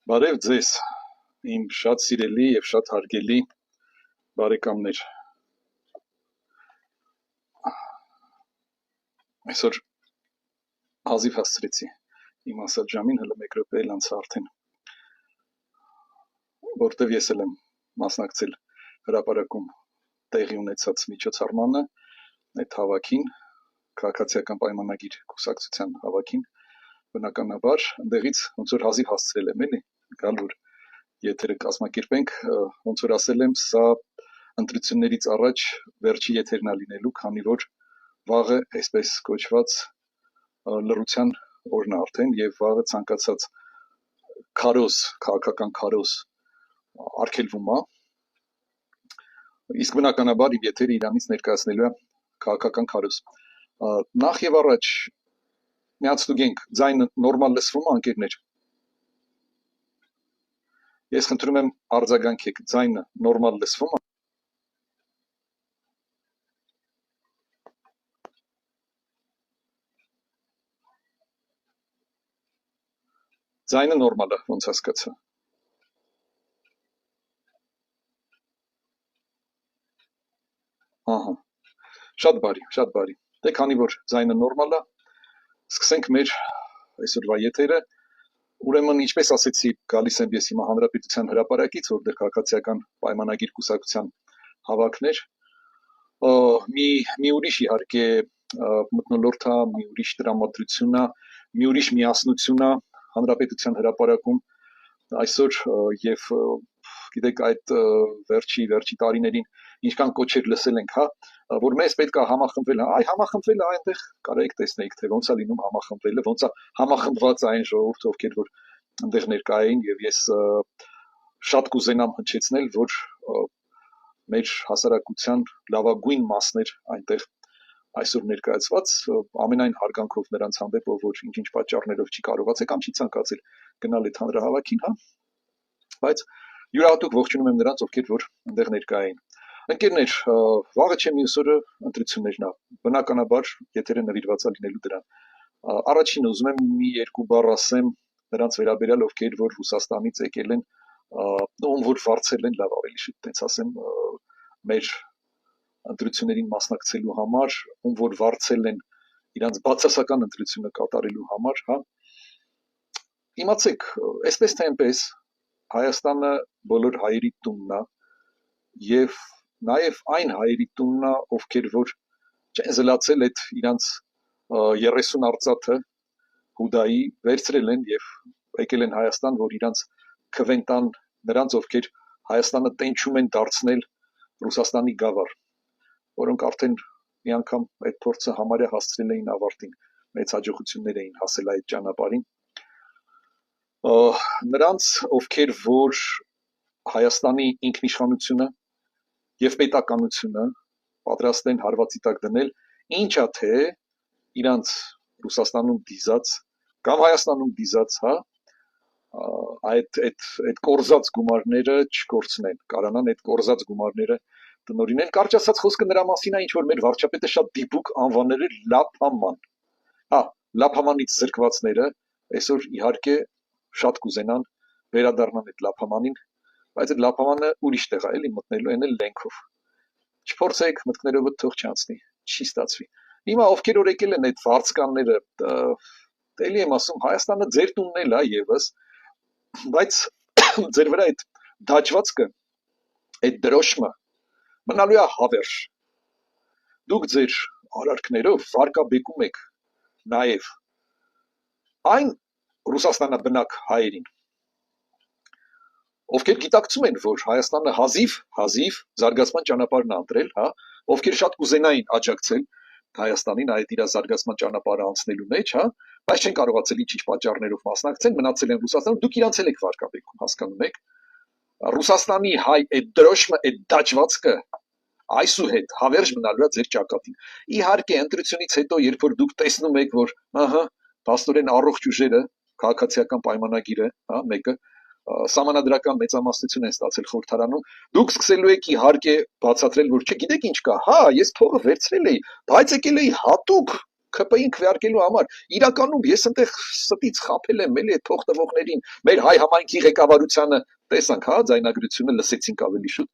Բարև ձեզ, իմ շատ սիրելի և շատ հարգելի բարեկամներ։ Այսօր հազիվ հասցրեցի իմ ասած ժամին, հələ 1 րոպե էլ անց է արդեն, որտև ես էլ եմ մասնակցել հրապարակում տեղի ունեցած միջոցառմանը, այդ հավաքին, քաղաքացիական պայմանագիր կուսակցության հավաքին, բնականաբար, ընդեղից ոնց որ հազիվ հասցրել եմ էլի, գալ որ եթերը կազմակերպենք, ոնց որ ասել եմ, սա ընտրություններից առաջ վերջի եթերն է լինելու, քանի որ վաղը այսպես կոչված լռության օրն է արդեն եւ վաղը ցանկացած քարոզ, քաղաքական քարոզ արգելվում է, իսկ բնականաբար իմ եթերը իրանից ներկայացնելու է քաղաքական քարոզ։ Նախ եւ առաջ միած ստուգենք, ձայնը նորմալ լսվում է, անկերներ։ Ես խնդրում եմ արձագանքեք, ձայնը նորմալ լսվում է։ Ձայնը նորմալ է, ոնց հասկացա։ Ահա, շատ բարի։ Դե քանի որ ձայնը նորմալ է, սկսենք մեր այսօրվա եթերը։ Ուրեմն, ինչպես ասեցի, գալիս եմ ես հիմա Հանրապետության հրապարակից, որտեղ քաղաքացիական պայմանագիր կուսակցության հավաքն էր։ Մի ուրիշ իհարկե մթնոլորտ է, մի ուրիշ տրամադրություն է, մի ուրիշ միասնություն է Հանրապետության հրապարակում այսօր եւ գիտեք այդ վերջի տարիներին ինչքան կոչեր լսել ենք, հա, որ մեզ պետք է համախմբվել, այ համախմբվելը այնտեղ կարեք տեսնեիք, թե ոնց է լինում համախմբվելը, ոնց է համախմբված այն ժողովուրդը, ովքեր որ այնտեղ ներկա էին, եւ ես շատ կուզենամ հնչեցնել, որ մեր հասարակության լավագույն մասներ այնտեղ այսօր ներկայացված, ամենայն հարգանքով նրանց հանդեպ, որ ինչ պատճառներով չի կարողացել կամ չի ցանկացել գնալ այդ հանրահավաքին, հա, բայց յուրահատուկ ողջունում եմ նրանց, ովքեր որ այնտեղ ներկա էին։ Ընկերներ, վաղը չէ մյուս օրը ընտրություններն է, բնականաբար եթերը նվիրված է լինելու դրան։ Առաջին ուզում եմ մի երկու բառ ասեմ նրանց վերաբերյալ, ովքեր որ Ռուսաստանից եկել են, ում որ վարձել են, լավ ավելի շուտ տենց ասեմ, մեր ընտրություններին մասնակցելու համար, ում որ վարձել են իրանց բացասական ընտրությունը կատարելու համար, հա։ Իմացեք, այսպես թե այնպես Հայաստանը բոլոր հայերի տունն է եւ նաեւ այն հայերի տունն է, ովքեր որ չեն զլացել այդ իրանց 30 արծաթը հուդայի վերցրել են եւ եկել են Հայաստան, որ իրանց քվեն տան նրանց, ովքեր Հայաստանը տենչում են դարձնել Ռուսաստանի գավառ, որոնք արդեն մի անգամ այդ փորձը համարյա հասցրել էին ավարտին, մեծ հաջողություններ էին հասել այդ ճանապարհին։ Նրանց, ովքեր որ Հայաստանի ինքնիշխանությունը եւ պետականությունը պատրաստ են հարվածի տակ դնել, ինչա թե իրանց Ռուսաստանում դիզած կամ Հայաստանում դիզած, հա, այդ կորզած գումարները չկորցնեն, կարանան այդ կորզած գումարները տնօրինեն։ Կարճ ասած խոսքը նրա մասին է, ինչ որ մեր վարչապետը շատ դիպուկ անվանել էր լափաման։ Հա, լափամանից զրկվածները այսօր իհարկե շատ կուզենան վերադառնան այդ լափամանին, բայց այդ լափամանը ուրիշ տեղ է, էլի մտնելու են էլ լենքով։ Չփորձեք, մտքներովդ թող չանցնի, չի ստացվի։ Հիմա ովքեր որ եկել են այդ վարձկանները, էլի եմ ասում, Հայաստանը ձեր տունն էլ է եւս, բայց ձեր վրա այդ դաջվածքը, այդ դրոշմը մնալու է հավերժ։ Դուք ձեր արարքներով վարկաբեկում եք նաև այն Ռուսաստանաբնակ հայերին, ովքեր գիտակցում են, որ Հայաստանը հազիվ զարգացման ճանապարհն է ընտրել, հա, ովքեր շատ կուզենային աջակցել Հայաստանին այդ իր զարգացման ճանապարհը անցնելու մեջ, հա, բայց չեն կարողացել ինչ պատճառներով մասնակցել, մնացել են Ռուսաստանում, դուք իրանց էլ եք վարկաբեկում, հասկանում եք։ Ռուսաստանի հայ այդ դրոշմը, այդ դաջվածքը այսուհետ հավերժ մնալու է ձեր ճակատին։ Իհարկե, ընտրությունից հետո, երբ որ դուք տեսնում եք, որ ահա, փաստորեն առողջ ուժերը, քաղաքացիական պայմանագիրը, հա, մեկը սահմանադրական մեծամասնություն են ստացել խորհրդարանում, դուք սկսելու եք իհարկե բացատրել, որ չգիտեք ինչ կա, հա, ես փողը վերցրել էի, բայց եկել էի հատուկ ԿՊ-ին քվեարկելու համար իրականում ես այնտեղ ստից խაფել եմ էլի այդ թող տվողներին մեր հայ համայնքի ղեկավարությանը տեսանք հա ձայնագրությունը լսեցինք ավելի շուտ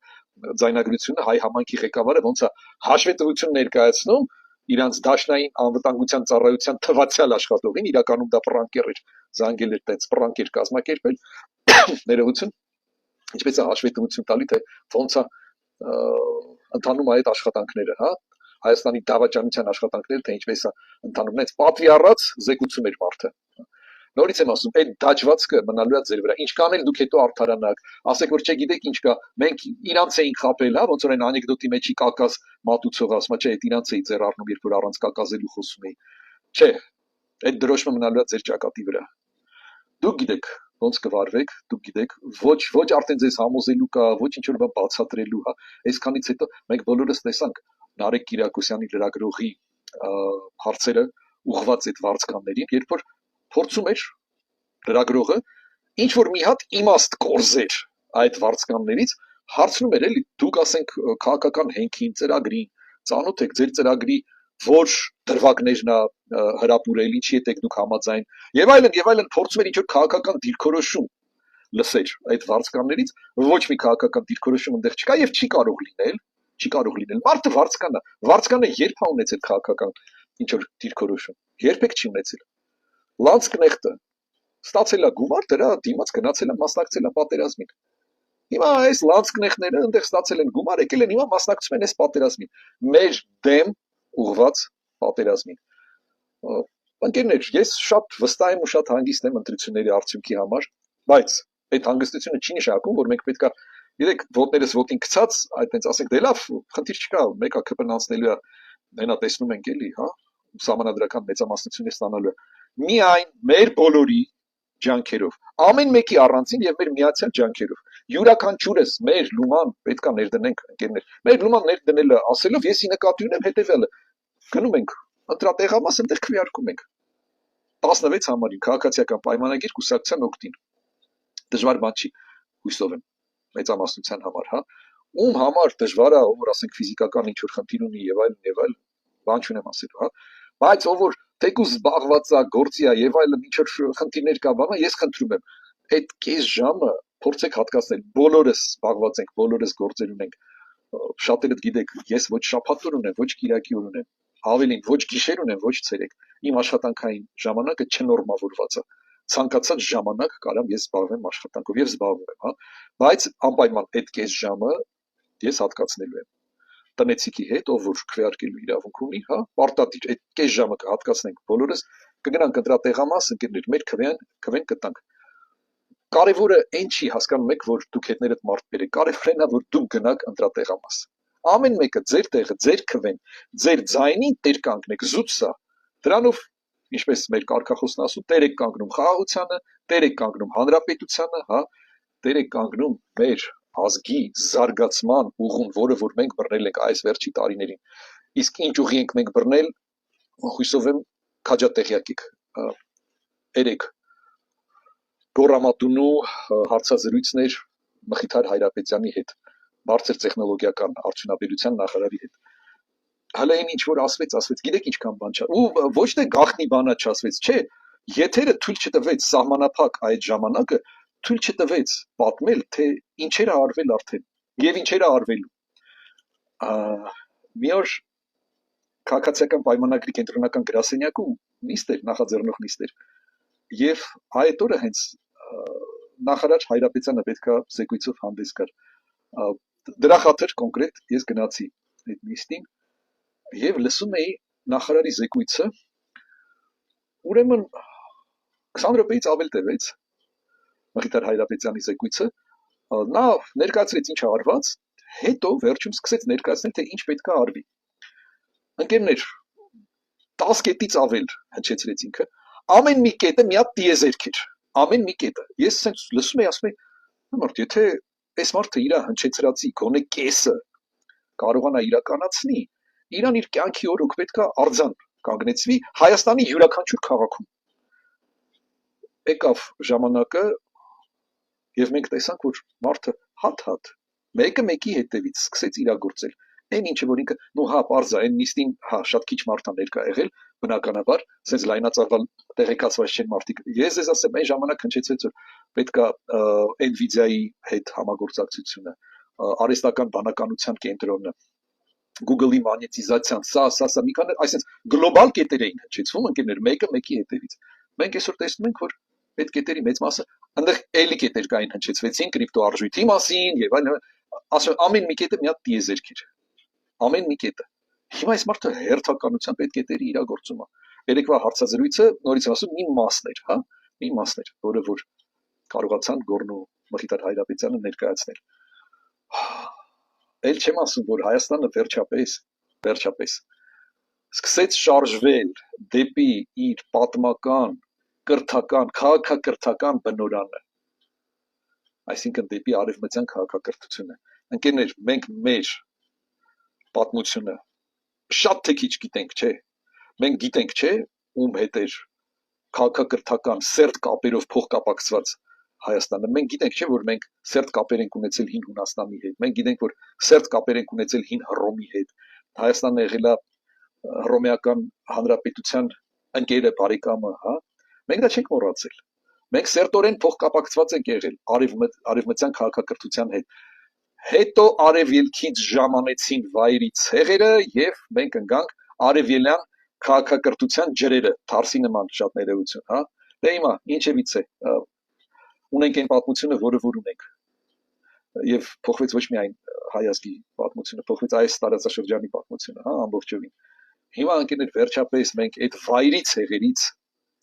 ձայնագրությունը հայ համայնքի ղեկավարը ոնց է հաշվետվություն ներկայացնում իրանց դաշնային անվտանգության ծառայության թվացial աշխատողին իրականում դա պրանկեր էր զանգել էր տենց պրանկեր կազմակերպել ներողություն ինչպես է հաշվետվություն տալի թե ոնց է ընթանում այդ աշխատանքները հա Հայաստանի դավաճանության աշխատանքները թե ինչպես է ընթանում նենց պատվի առած զեկուցում էր մարդը նորից եմ ասում այդ դաջվածքը մնալու է ձեր վրա ինչ կանել դուք հետո արդարանաք ասեք որ չգիտեք ինչ կա մենք իրանց էինք խապել հա ոնց որ այն անեկդոտի մեջի կակազ մատուցող ասма չէ այդ իրանց էի ձեր առնում երբ որ առանց կակազելու խոսում էի չէ այդ դրոշը մնալու է ձեր ճակատի վրա դուք գիտեք ոնց կվարվեք դուք գիտեք ոչ արդեն ձեզ համոզելու կա ոչ ինչ որ բան բացատրելու հա այսքանից հետո մենք բոլորս տեսանք Նարեկ Կիրակոսյանի լրագրողի հարցերը ուղղված այդ վարձկաններին երբ որ փորձում էր լրագրողը ինչ որ մի հատ իմաստ կորզեր այդ վարձկաններից հարցնում էր էլի դուք ասենք քաղաքական հենքին ծրագրին ծանոթ եք ձեր ծրագրի որ դրվագներն է հրապուրել ինչի հետ եք դուք համաձայն եւ այլն փորձում էր ինչ որ քաղաքական դիրքորոշում լսեր այդ վարձկաններից ոչ մի քաղաքական դիրքորոշում այնտեղ չկա եւ չի կարող լինել մարդը վարձկանը երբ է ունեցել քաղաքական ինչ որ դիրքորոշում երբեք չի ունեցել Լանցկնեխտը ստացել է գումար դրա դիմաց գնացել է մասնակցել է պատերազմին հիմա այս լանցկնեխտները այնտեղ ստացել են գումար եկել են հիմա մասնակցում են այս պատերազմին մեր դեմ ուղված պատերազմին ընկերներ ես շատ վստահ եմ ու շատ հանգիստ եմ ընտրությունների արդյունքի համար բայց այդ հանգստությունը չի նշանակում որ մենք պետք է գիտեք ոտներս ոտին գցած այդպես ասենք դե լավ խնդիր չկա մեկը ԿՊ-ն անցնելու է նենա տեսնում ենք էլի հա սահմանադրական մեծամասնություններ ստանալու միայն մեր բոլորի ջանքերով ամեն մեկի առանցին եւ մեր միացյալ ջանքերով յուրաքանչյուրս մեր լուման պետքա ներդնենք ընկերներ մեր լուման ներդնելը ասելով ես ի նկատի ունեմ հետեւյալը գնում ենք ընտրատեղամաս ընտեղ քվեարկում ենք 16 համարին քաղաքացիական պայմանագիր կուսակցության օգտին դժվար բան չի հույսով եմ մեծամասնության համար հա ում համար դժվար է ով որ ասենք ֆիզիկական ինչ որ խնդիր ունի եւ այլն բան չունեմ ասելու հա բայց ով որ թեկուզ զբաղված է գործի է եւ այլն ինչ որ խնդիրներ կա բանա ես խնդրում եմ այդ կես ժամը փորձեք հատկացնել բոլորս զբաղված ենք բոլորս գործեր ունենք շատերդ գիտեք ես ոչ շաբաթ օր ունեմ ոչ կիրակի օր ունեմ ավելին ոչ գիշեր ունեմ ոչ ցերեկ իմ աշխատանքային ժամանակը չնորմավորված է ցանկացած ժամանակ կարամ ես զբաղվեմ աշխատանքով եւ զբաղվում եմ հա բայց անպայման այդ կես ժամը ես հատկացնելու եմ տնեցիկի հետ ով որ քվեարկելու իրավունք ունի հա պարտադիր այդ կես ժամը կհատկացնենք բոլորս կգնանք ընտրատեղամաս ընկերներ մեր քվեն կտանք կարևորը այն չի հասկանում եք որ դուք հետներդ մարդ բերեք կարևորն է որ դուք գնաք ընտրատեղամաս ամեն մեկը ձեր տեղը ձեր քվեն ձեր ձայնին տեր կանգնեք զուտ սա դրանով ինչպես մեր կարգախոսն ասում տեր եք կանգնում խաղաղությանը տեր եք կանգնում հանրապետությանը հա տեր եք կանգնում մեր ազգի զարգացման ուղուն որը որ մենք բռնել ենք այս վերջի տարիներին իսկ ինչ ուղի ենք մենք բռնել հույսով եմ քաջատեղյակ եք երեք Գորամատունու հարցազրույցներ Մխիթար Հայրապետյանի հետ բարձր տեխնոլոգիական արդյունաբերության նախարարի հետ հələ ինչ որ ասվեց գիտեք ինչքան բան չա ու ոչ թե գախնի բանա չասվեց չէ եթերը թույլ չտվեց սահմանափակ այդ ժամանակը թույլ չտվեց պատմել թե ինչեր է արվել արդեն եւ ինչեր է արվելու մի օր քաղաքացիական պայմանագրի կենտրոնական գրասենյակում նիստ էր նախաձեռնող նիստ էր եւ այդ օրը հենց նախարար Հայրապետյանը պետքա զեկույցով հանդես գար դրա խաթր կոնկրետ ես գնացի այդ նիստին եւ լսում էի նախարարի զեկույցը ուրեմն 20 րոպեից ավել տևեց Մխիթար Հայրապետյանի զեկույցը նա ներկայացրեց ինչ արված հետո վերջում սկսեց ներկայացնել թե ինչ պետքա արվի ընկերներ 10 կետից ավել հնչեցրեց ինքը ամեն մի կետը մի հատ տիեզերք էր ամեն մի կետը ես ասենց լսում եի ասում եի մարդ եթե այս մարդը իր հնչեցրածի գոնե կեսը կարողանա իրականացնի իրան իր կյանքի օրոք պետքա արձան կանգնեցվի Հայաստանի յուրաքանչյուր քաղաքում եկավ ժամանակը եւ մենք տեսանք որ մարդը հատ մեկը մեկի հետևից սկսեց իրագործել այն ինչը որ ինքը նո հա parza այն նիստին հա շատ քիչ մարդ է ներկա եղել բնականաբար, sense լայնածավալ տեղեկացված չեն մարդիկ։ Ես ես ասեմ, այն ժամանակ հնչեցեց որ պետք է Nvidia-ի հետ համագործակցությունը, արհեստական բանականության կենտրոնը, Google-ի մոնետիզացիան, սա մի քանի, այսինքն գլոբալ կետեր էին հնչեցվում, ընկերներ, մեկը մեկի հետևից։ Մենք այսօր տեսնում ենք, որ այդ կետերի մեծ մասը այնտեղ էլի կետեր կային հնչեցվեցին կրիպտոարժույթի մասին եւ այլն, ասում ամեն մի կետը մի հատ տիեզերք էր։ Ամեն մի կետը։ Հիմա այս մարդը հերթականությամբ այդ կետերի իրագործում է։ Երեկվա հարցազրույցը նորից ասում մի մասն էր, հա, մի մասն էր, որը որ կարողացան Գոռնու Մխիթար Հայրապետյանը ներկայացնել։ Էլ չեմ ասում, որ Հայաստանը վերջապես սկսեց շարժվել դեպի իր պատմական, կրթական, քաղաքակրթական բնորանը, այսինքն դեպի արևմտյան քաղաքակրթությունը։ Ընկերներ, մենք մեր պատմությունը շատ թե քիչ գիտենք, չէ։ Մենք գիտենք, չէ, ում հետ էր քաղաքակրթական սերտ կապերով փոխկապակցված Հայաստանը։ Մենք գիտենք, չէ, որ մենք սերտ կապեր ենք ունեցել հին Հունաստանի հետ։ Մենք գիտենք, որ սերտ կապեր ենք ունեցել հին Հռոմի հետ։ Հայաստանը եղել է Հռոմեական հանրապետության ընկերը, բարեկամը, հա։ Մենք դա չենք մոռացել։ Մենք սերտորեն փոխկապակցված ենք եղել արևմտյան քաղաքակրթության հետ։ Հետո արևելքից ժամանեցին վայրի ցեղերը եւ մենք ընկանք արևելյան քաղաքակրթության ջրերը, Թարսի նման շատ ներողություն, հա։ Դե հիմա ինչևից է ունենք այն պատմությունը, որը որ ունենք։ Եվ փոխվեց ոչ միայն հայազգի պատմությունը, փոխվեց այս տարածաշրջանի պատմությունը, հա, ամբողջովին։ Հիմա ընկերներ վերջապես մենք այդ վայրի ցեղերից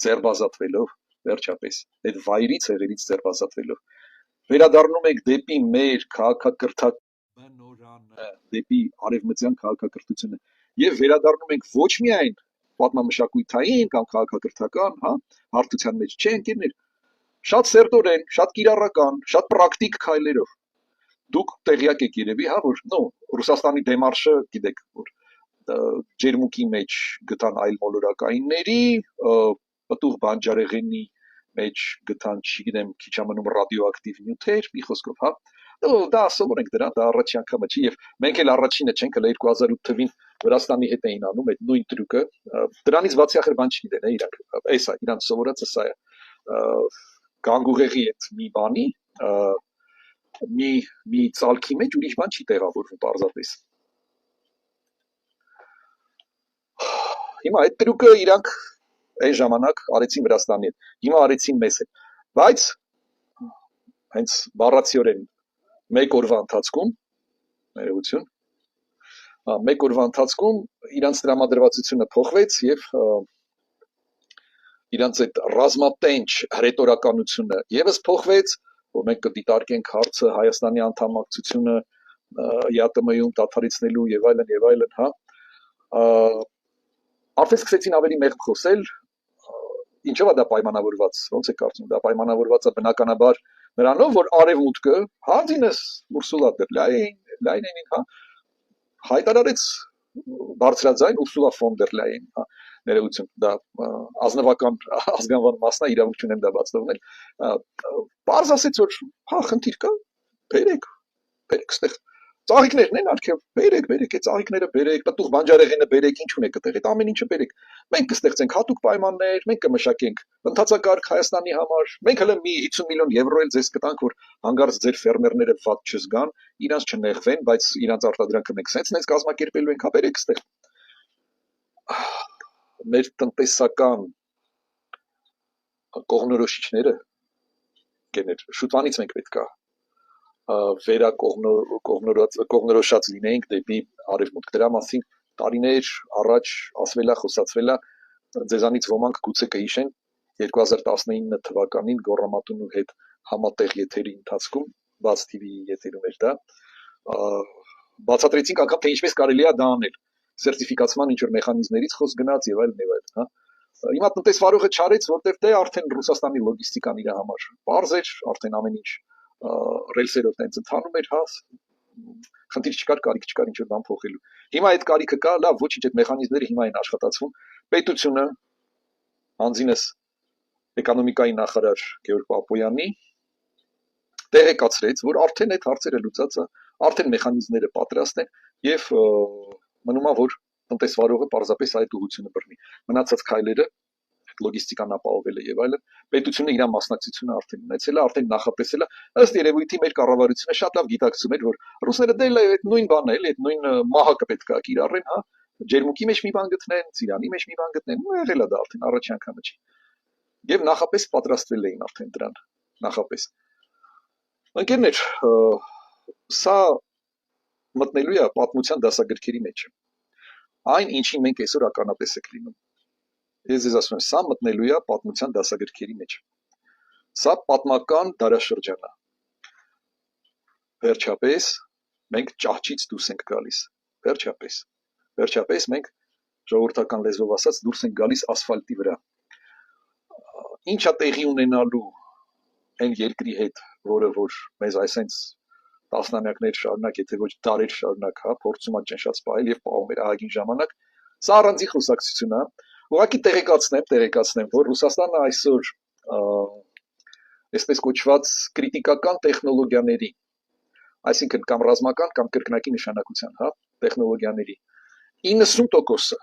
ձերբազատվելով, վերջապես այդ վայրի ցեղերից ձերբազատվելով վերադառնում ենք դեպի մեր քաղաքակրթական բնորանը, դեպի արևմտյան քաղաքակրթությունը եւ վերադառնում ենք ոչ միայն պատմամշակութային կամ քաղաքակրթական, հա, հարթության մեջ, չէ, ընկերներ, շատ սերտորեն, շատ կիրառական, շատ պրակտիկ քայլերով։ Դուք տեղյակ եք երևի, հա, որ Ռուսաստանի դեմարշը գիտեք, որ ջերմուկի մեջ գտան այլ մոլորակայինների, պտուղ բանջարեղենի մեջ գտան, չգիտեմ, քիչ ամնում ռադիոակտիվ նյութեր, մի խոսքով, հա։ Դա սովորենք դրան, դա առաջի անգամը չի եւ մենք էլ առաջինը չենք, հələ 2008 թվին Վրաստանի հետ էին անում այդ նույն տրյուկը։ Դրանից բացի ախր բան չգիտեն, իրանք, էսա, իրանք սովորածը սա է։ Գանգուղեղի այդ մի բանի, մի ցալքի մեջ ուրիշ բան չի տեղավորվում պարզապես։ Հիմա այդ տրյուկը իրանք այն ժամանակ արեցին Վրաստանի հետ, հիմա արեցին մեզ հետ, բայց հենց բառացիորեն մեկ օրվա ընթացքում, ներողություն, մեկ օրվա ընթացքում իրանց տրամադրվածությունը փոխվեց եւ իրանց այդ ռազմատենչ հռետորականությունը եւս փոխվեց, որ մենք կդիտարկենք հարցը Հայաստանի անդամակցությունը ԵԱՏՄ-ում դադարեցնելու եւ այլն, հա։ Արդեն սկսեցին ավելի մեղմ խոսել, ինչով է դա պայմանավորված, ոնց է կարծում, դա պայմանավորված է բնականաբար նրանով, որ արևմուտքը, հանդինս Ուրսուլա դեր Լայնին, հա, հայտարարեց բարձրաձայն Ուրսուլա ֆոն դեր Լայեն, հա, ներողություն, դա ազնվական ազգանվան մասն է, իրավունք չունեմ դա բաց թողնել, բարձ ասեց, որ հա, խնդիր կա, բերեք ստեղ ծաղիկներն են արգև, բերեք, այդ ծաղիկները բերեք, պտուղ բանջարեղենը բերեք, ինչ ունեք այդտեղ, այդ ամեն ինչը բերեք։ Մենք կստեղծենք հատուկ պայմաններ, մենք կմշակենք ընթացակարգ Հայաստանի համար, մենք հələ մի 50 միլիոն եվրո էլ ձեզ կտանք, որ հանգարց ձեր ֆերմերները վատ չզգան, իրանց չնեղվեն, բայց իրանց արտադրանքը մենք սենց կազմակերպելու ենք, հա, բերեք այդտեղ։ Մեր տնտեսական կողմնորոշիչները կեներ, շուտվանից մենք պետք է կողմնորոշած լինեինք դեպի արևմուտք։ Դրա մասին տարիներ առաջ ասվել է, խոսացվել է, ձեզանից ոմանք գուցե կհիշեն 2019 թվականին Գոռամատունու հետ համատեղ եթերի ընթացքում, բաց TV-ի եթերում էր դա, բացատրեցինք անգամ թե ինչպես կարելի է դա անել, սերտիֆիկացման ինչ որ մեխանիզմներից խոսք գնաց եւ այլն, հա։ Հիմա տնտեսվարողը չարեց, որտեվ դե արդեն Ռուսաստանի լոգիստիկան իր համար բարձ էր, արդեն ամեն ինչ ռելսերով տենց ընթանում էր, հա, խնդիր չկար, կարիք չկար ինչ որ բան փոխելու։ Հիմա այդ կարիքը կա, լավ, ոչինչ, այդ մեխանիզմները հիմա են աշխատացվում։ Պետությունը անձինս էկոնոմիկայի նախարար Գեորգ Պապոյանի տեղեկացրեց, որ արդեն այդ հարցերը լուծած է, արդեն մեխանիզմները պատրաստ են եւ մնում է որ տնտեսվարողը պարզապես այդ ուղղությունը բռնի։ Մնացած քայլերը լոգիստիկան ապահովել է եւ այլն, պետությունը իր մասնակցությունը արդեն ունեցել է, արդեն նախատեսել է, ըստ երևույթի մեր կառավարությունը շատ լավ գիտակցում էր, որ ռուսները դե այդ նույն բանն է, այդ նույն մահակը պետք է կիրառեն, հա, ջերմուկի մեջ մի բան գտնեն, ծիրանի մեջ մի բան գտնեն, ու եղել է դա արդեն առաջի անգամը չի։ Եվ նախապես պատրաստվել էին արդեն դրան, նախապես։ Ընկերներ, սա մտնելու է պատմության դասագրքերի մեջ։ Այն, ինչին մենք այսօր ականատես ենք լինում։ Ես ասում եմ, սա մտնելու է պատմության դասագրքերի մեջ։ Սա պատմական դարաշրջան է։ Վերջապես մենք ճահճից դուրս ենք գալիս։ Վերջապես մենք ժողովրդական լեզվով ասած դուրս ենք գալիս ասֆալտի վրա։ Ինչ է տեղի ունենալու այն երկրի հետ, որը որ մեզ այսենց տասնամյակներ շարունակ, եթե ոչ դարեր շարունակ, հա, փորձում է ճնշած պահել եւ պահում էր ահագին ժամանակ, սա առանձին խոսակցություն է։ Ուղղակի տեղեկացնեմ, որ Ռուսաստանը այսօր այսպես կոչված կրիտիկական տեխնոլոգիաների, այսինքն կամ ռազմական կամ կրկնակի նշանակության, հա, տեխնոլոգիաների 90%-ը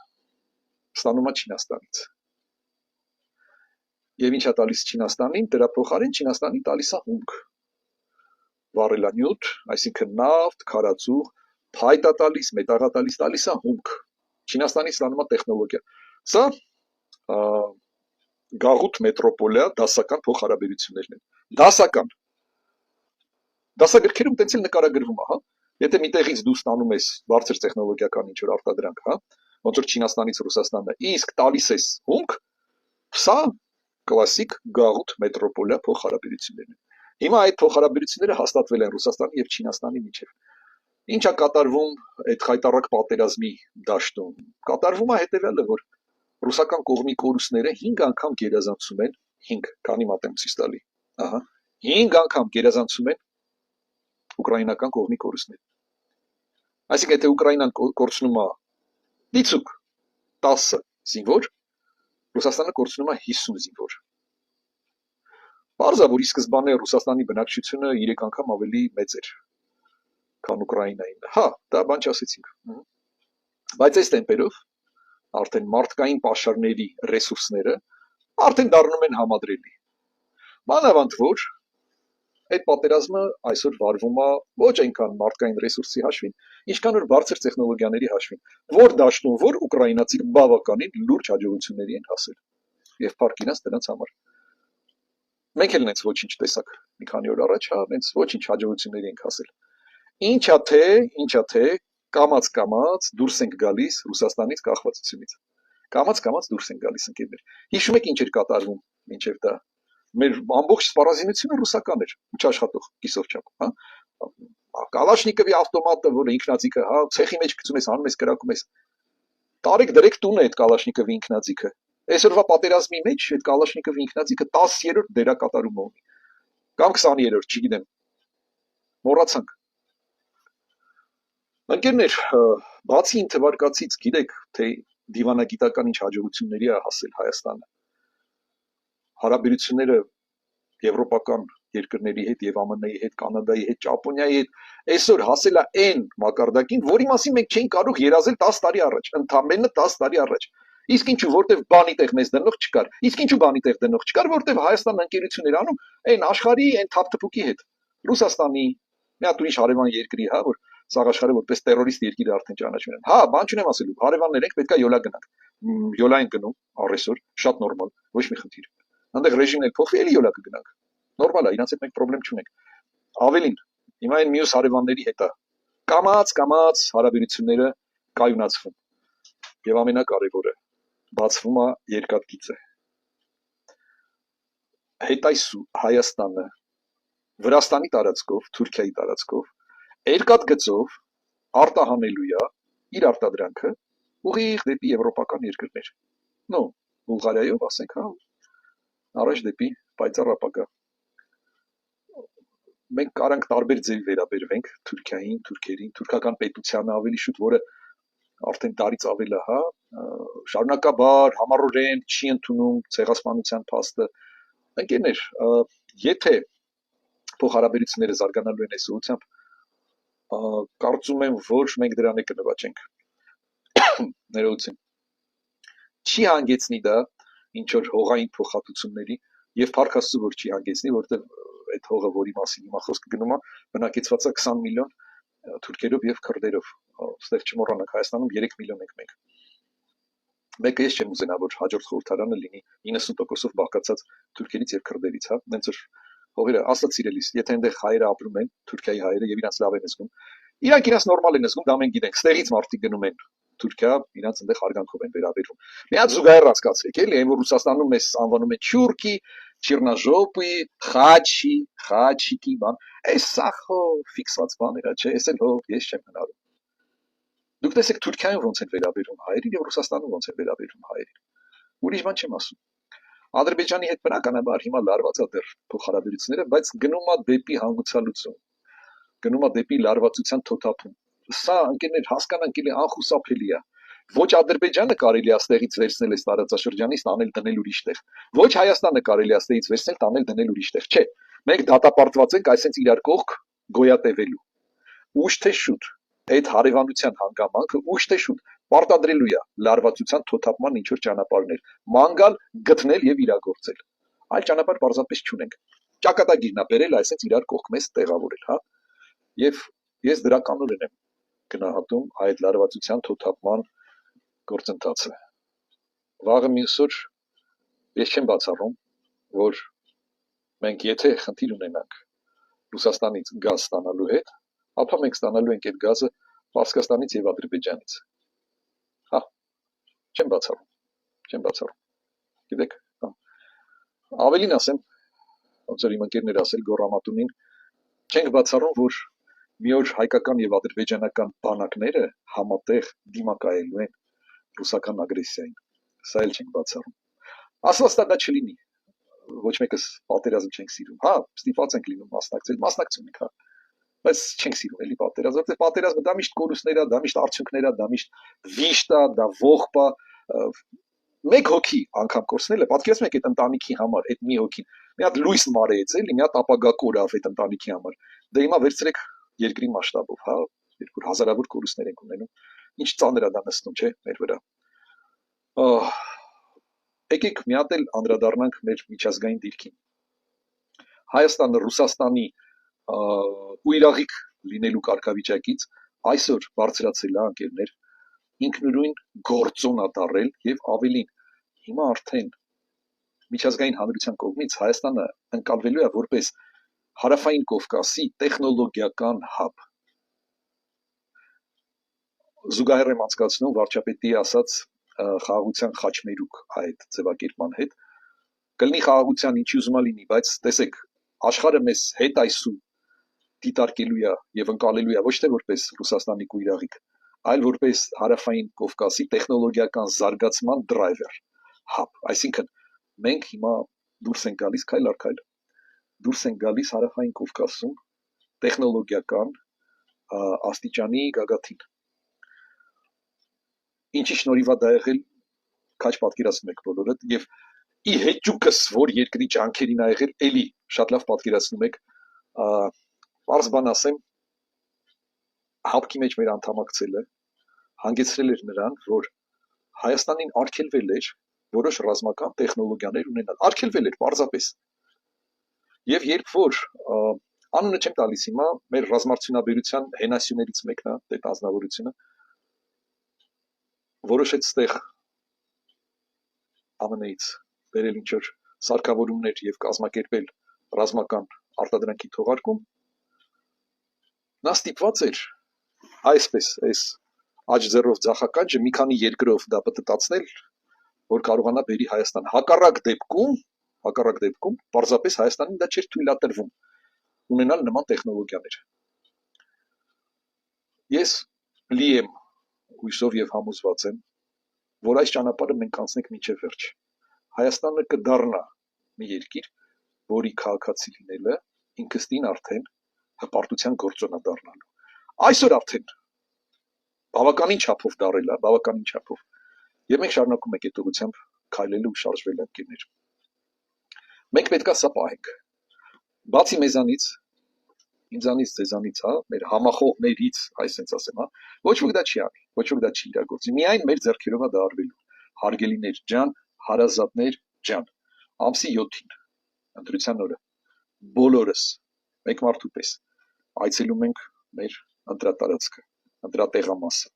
ստանում է Չինաստանից։ Եվ ինչ է տալիս Չինաստանին, դրա փոխարեն Չինաստանին տալիս է հումք, վառելանյութ, այսինքն նավթ, քարածուխ, փայտ է տալիս, մետաղ է տալիս է հումք։ Չինաստանից ստանում է տեխնոլոգիա։ Սա գաղութ մետրոպոլիա դասական փոխհարաբերություններն են։ Դասական։ Դասագրքերում տենց էլ նկարագրվում է, հա։ Եթե միտեղից դու ստանում ես բարձր տեխնոլոգիական ինչ-որ արտադրանք, հա, ոնց որ Չինաստանից Ռուսաստանը, իսկ տալիս ես հումք, սա կլասիկ գաղութ մետրոպոլիա փոխհարաբերություններն են։ Հիմա այդ փոխհարաբերությունները հաստատվել են Ռուսաստանի եւ Չինաստանի միջեւ։ Ինչ է կատարվում այդ խայտառակ պատերազմի դաշտում։ Կատարվում է հետեւյալը, որ ռուսական կողմի կորուստները 5 անգամ գերազանցում են 5, քանի մատ եմ ցույց տալի։ Ահա, 5 անգամ գերազանցում են ուկրաինական կողմի կորուստները։ Այսինքն եթե Ուկրաինան կորցնում է դիցուկ 10 զինվոր, Ռուսաստանը կորցնում է 50 զինվոր։ Պարզ է, որ ի սկզբանե Ռուսաստանի բնակչությունը 3 անգամ ավելի մեծ էր, քան Ուկրաինային։ Հա, դա բան չասեցինք։ Բայց այս տեմպերով արդեն մարդկային պաշարների ռեսուրսները արդեն դառնում են համադրելի։ Մանավանդ որ այդ պատերազմը այսօր վարվում է ոչ այնքան մարդկային ռեսուրսի հաշվին, ինչքան որ բարձր տեխնոլոգիաների հաշվին, որ դաշտում որ ուկրաինացիք բավականին լուրջ հաջողությունների են հասել։ Եվ փառք իրենց դրանց համար։ Մենք էլ նենց ոչինչ տեսակ մի քանի օր առաջ, հա, նենց ոչինչ հաջողությունների ենք հասել։ Ինչա թե կամած դուրս ենք գալիս Ռուսաստանից կախվածությունից։ Կամած դուրս ենք գալիս ընկերներ։ Հիշում եք ինչ էր կատարվում մինչև դա։ Մեր ամբողջ սպառազինությունը ռուսական էր, միջաշխատող կիսով չափ, հա։ Կալաշնիկովի ավտոմատը, որը ինքնաձիգը, հա, ցեխի մեջ գցում ես, հանում ես, կրակում ես։ Տարեք դրեք տուն է այդ Կալաշնիկովի ինքնաձիգը։ Այսօրվա պատերազմի մեջ այդ Կալաշնիկովի ինքնաձիգը 10-րդ դերակատարում ունի։ Կամ 20-րդ, չգիտեմ։ Մոռացանք։ Ընկերներ, բացի ինթվարկացից գիտեք, թե դիվանագիտական ինչ հաջողությունների է հասել Հայաստանը։ Հարաբերությունները եվրոպական երկրների հետ եւ ԱՄՆ-ի հետ, Կանադայի հետ, Ճապոնիայի հետ այսօր հասել է այն մակարդակին, որի մասին մենք չէինք կարող երազել 10 տարի առաջ, ընդամենը 10 տարի առաջ։ Իսկ ինչու, որտեվ բանի տեղ մեզ դնող չկար։ Իսկ ինչու բանի տեղ դնող չկար, որտեվ Հայաստանն ընկերություն էր անում այն աշխարհի այն թափթփուկի հետ։ Ռուսաստանի, մի հատ ուրիշ հարևան երկրի, հա, որ սաղ աշխարհը որպես տերորիստ երկիր արդեն ճանաչում են։ Հա, բան չունեմ ասելու, հարևաններ ենք, պետքա յոլա գնանք։ Յոլա են գնում, առեսօր, շատ նորմալ, ոչ մի խնդիր։ Այնտեղ ռեժիմն էլ փոխվի, էլի յոլա կգնանք։ Նորմալ է, իրանց հետ մենք խնդրեմ չունենք։ Ավելին, հիմա այն մյուս հարևանների հետ է կամած հարաբերությունները կայունացվում։ Եվ ամենակարևորը, բացվում է երկաթգիծը։ Հետայսու Հայաստանը Վրաստանի տարածքով, Թուրքիայի տարածքով, երկաթգծով արտահանելու է իր արտադրանքը ուղիղ դեպի եվրոպական երկրներ։ Նո, Բուլղարիայով ասենք, հա, առաջ դեպի պայծառ ապագա։ Մենք կարանք տարբեր ձևի վերաբերվենք Թուրքիային, թուրքերին, թուրքական պետությանը ավելի շուտ, որը արդեն տարից ավել է, հա, շարունակաբար համառորեն չի ընդունում ցեղասպանության փաստը։ Ընկերներ, եթե փոխհարաբերությունները զարգանալու են այս ուղղությամբ, կարծում եմ, որ մենք դրան է կնվաճենք։ ներողություն չի հանգեցնի դա ինչ որ հողային փոխհատուցումների եւ Փառք Աստծո որ չի հանգեցնի որտեղ այդ հողը որի մասին հիմա խոսքը գնում է բնակեցված է 20 միլիոն թուրքերով եւ քրդերով այստեղ չմոռանանք Հայաստանում 3 միլիոն ենք մենք մեկը ես չեմ ուզենա որ հաջորդ խորհրդարանը լինի 90%-ով բաղկացած թուրքերից եւ քրդերից հա նենց որ հողերը ասած սիրելիս եթե այնտեղ հայերը ապրում են Թուրքիայի հայերը եւ իրանց լավ են զգում իրանք իրաց նորմալ են զգում դա մենք գիտենք ստեղից մարդիկ գնում են Թուրքիա իրանց այնտեղ հարգանքով են վերաբերվում մի հատ զուգահեռ հասկացեք էլի այն որ Ռուսաստանում մեզ անվանում են չյուրկի չիրնաժոպի խաչիկի բան այս սախո ֆիքսված բաներ է չէ ես էլ հող ես չեմ հնարում դուք տեսեք Թուրքիայում ոնց են վերաբերվում հայերին եւ Ռուսաստանում ոնց են վերաբերվում հայերին ուրիշ բան չեմ ասում Ադրբեջանի հետ բնականաբար հիմա լարված է դեռ փոխհարաբերությունները բայց գնում է դեպի հանգուցալուծում գնում է դեպի լարվածության թոթափում սա ընկերներ հասկանանք էլի անխուսափելի է ոչ Ադրբեջանը կարելի է ստեղից վերցնել այս տարածաշրջանից տանել դնել ուրիշտեղ ոչ Հայաստանը կարելի է ստեղից վերցնել տանել դնել ուրիշտեղ չէ մենք դատապարտված ենք այսպես իրար կողք գոյատևելու ուշ թե շուտ այդ հարևանության հանգամանքը ուշ թե շուտ պարտադրելու է լարվածության թոթափման ինչ որ ճանապարհներ մանգալ գտնել եւ իրագործել այլ ճանապարհ պարզապես չունենք ճակատագիրն է բերել այսպես իրար կողք մեզ տեղավորել հա եւ ես դրա կանոնն եմ գնահատում այդ լարվածության թոթափման գործընթացը վաղը մյուսօր ես չեմ բացառում որ մենք եթե խնդիր ունենանք Ռուսաստանից գազ ստանալու հետ ապա մենք ստանալու ենք այդ գազը Պարսկաստանից եւ Ադրբեջանից հա չեմ բացառում գիտեք ավելին ասեմ ոնց որ իմ ընկերները ասել գոռամատունին չենք բացառում որ մի օր հայկական եւ ադրբեջանական բանակները համատեղ դիմակայելու են ռուսական ագրեսիային սա էլ չենք բացառում ասված դա չլինի ոչ մեկս պատերազմ չենք սիրում հա ստիպված ենք լինում մասնակցում ենք հա բայց չենք սիրում էլի պատերազմ որտեղ պատերազմը դա միշտ կորուստներ է դա միշտ արդյունքներ է դա միշտ վիշտ է դա ողբ է մեկ հոգի անգամ կորցնելը պատկերացնում եք այդ ընտանիքի համար այդ մի հոգին մի հատ լույս մարեց էլի մի հատ ապագա կորավ այդ ընտանիքի համար դե հիմա վերցրեք երկրի մասշտաբով հա 200,000 կորուստներ ենք ունենում ինչ ծանր է դա նստում չէ մեր վրա եկեք մի հատ էլ անդրադառնանք մեր միջազգային դիրքին Հայաստանը Ռուսաստանի ու Իրաղիկ լինելու կարգավիճակից այսօր բարձրացել է անկերներ ինքնուրույն գործոն է դարել եւ ավելին հիմա արդեն միջազգային հանրության կողմից Հայաստանը ընկալվելու է որպես հարավային Կովկասի տեխնոլոգիական հաբ զուգահեռ եմ անցկացնում վարչապետի ասած խաղաղության խաչմերուկ այդ ձևակերպման հետ կլինի խաղաղության ինչի ուզում լինի բայց տեսեք աշխարհը մեզ հետ այսու դիտարկելու է եւ ընկալելու է ոչ թե որպես Ռուսաստանի ու Իրաղիկ այլ որպես հարավային Կովկասի տեխնոլոգիական զարգացման դրայվեր հաբ այսինքն մենք հիմա դուրս ենք գալիս քայլ առ քայլ դուրս ենք գալիս հարավային Կովկասում տեխնոլոգիական աստիճանի գագաթին ինչի շնորհիվ է դա եղել քաչ պատկերացնում եք բոլորդ եւ ի հեճուկս որ երկրի ջանքերին ա եղել էլի շատ լավ պատկերացնում եք պարզ բան ասեմ հապկի մեջ մեր անդամակցելը հանգեցրել էր նրան որ Հայաստանին արգելվել էր որոշ ռազմական տեխնոլոգիաներ ունենալ արգելվել էր պարզապես եւ երբ որ անունը չեմ տալիս հիմա մեր ռազմարտությունաբերության հենասյուներից մեկն է այդ ազնվորությունը որոշեց ստեղ ԱՄՆ-ից բերել ինչ որ սարքավորումներ եւ կազմակերպել ռազմական արտադրանքի թողարկում նա ստիպված էր այսպես այս աջ ձեռով ցախականջը մի քանի երկրով դա պատտացնել որ կարողանա բերի Հայաստան հակառակ դեպքում պարզապես Հայաստանին դա չէր թույլատրվում ունենալ նման տեխնոլոգիաներ ես լի եմ հույսով եւ համոզված եմ որ այս ճանապարհը մենք անցնենք մինչև վերջ Հայաստանը կդառնա մի երկիր որի քաղաքացի լինելը ինքստին արդեն հպարտության գործոն է դառնալու այսօր արդեն բավականին չափով դարել է բավականին չափով եւ մենք շարունակում ենք այդ ուղղությամբ քայլել ու շարժվել ընկերներ մենք պետքա սա պահենք բացի մեզանից ինձանից, ձեզանից, հա, մեր համախոհներից, այսպես ասեմ, հա, ոչ ոք դա չի անի, ոչ ոք դա չի իրագործի։ Միայն մեր ձեռքերով է դա արվելու։ Հարգելիներ ջան, հարազատներ ջան, ամսի 7-ին, ընտրության օրը, բոլորս մեկ մարդու պես այցելում ենք մեր ընտրատարածքը, ընտրատեղամասը։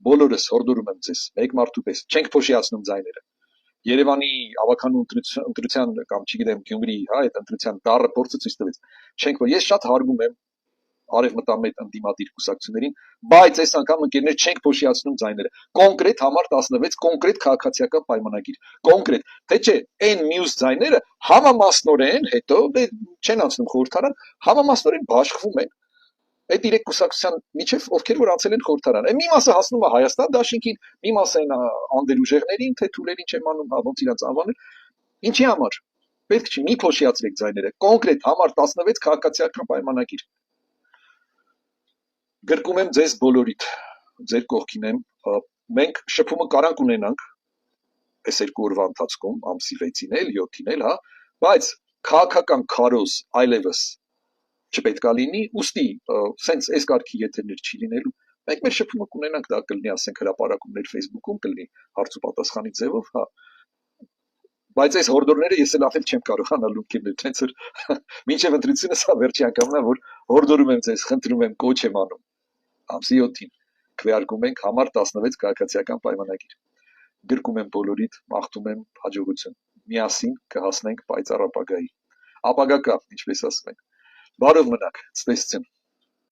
Բոլորս հորդորում եմ ձեզ, մեկ մարդու պես, չենք փոշիացնում ձայները։ Երևանի ավականու ընտրության կամ չգիտեմ Գյումրի, հա, այդ ընտրության դառը փորձը ցույց տվեց։ Չենք, որ ես շատ հարգում եմ արևմտամետ ընդդիմադիր կուսակցություններին, բայց այս անգամ ընկերներ չենք փոշիացնում ձայները։ Կոնկրետ համար 16, կոնկրետ քաղաքացիական պայմանագիր, կոնկրետ, թե չէ, այն մյուս ձայները համամասնորեն հետո չեն անցնում խորհրդարան, համամասնորեն բաշխվում են այդ իրեք կուսակցության միջև, ովքեր որ անցել են խորհրդարան։ Մի մասը հասնում է Հայաստան դաշինքին, մի մասը այն անդերուժեղներին, թե թուլերին չեմ անում, հա, ոնց իրանց անվանել։ Ինչի համար։ Պետք չի մի փոշիացրեք ձայները։ Կոնկրետ համար 16 քաղաքացիական պայմանագիր։ Գրկում եմ ձեզ բոլորիդ, ձեր կողքին եմ։ Մենք շփումը կարանք ունենանք այս երկու օրվա ընթացքում, ամսի 6-ին էլ, 7-ին էլ, հա, բայց քաղաքական քարոզ այլևս չպետքա լինի, ուստի սենց այս կարգի եթերներ չի լինելու։ Մենք մեր շփումը կունենանք, դա կլինի, ասենք, հրապարակումներ Facebook-ում, կլինի հարց ու պատասխանի ձևով, հա։ Բայց այս հորդորները ես էլ անել չեմ կարողանալ ունկել, հենց որ մինչև ընտրությունը սա վերջի անգամն է, որ հորդորում եմ ձեզ, խնդրում եմ, կոչ եմ անում։ Ամսի 7-ին քվեարկում ենք համար 16 քաղաքացիական պայմանագիր։ Գրկում եմ բոլորիդ, մաղթում եմ հաջողություն։ Միասին կհասնենք պայծառ ապագայի։ Ապագա կա, ինչպես ասում են։ Բարով մնաք, ցտեսություն։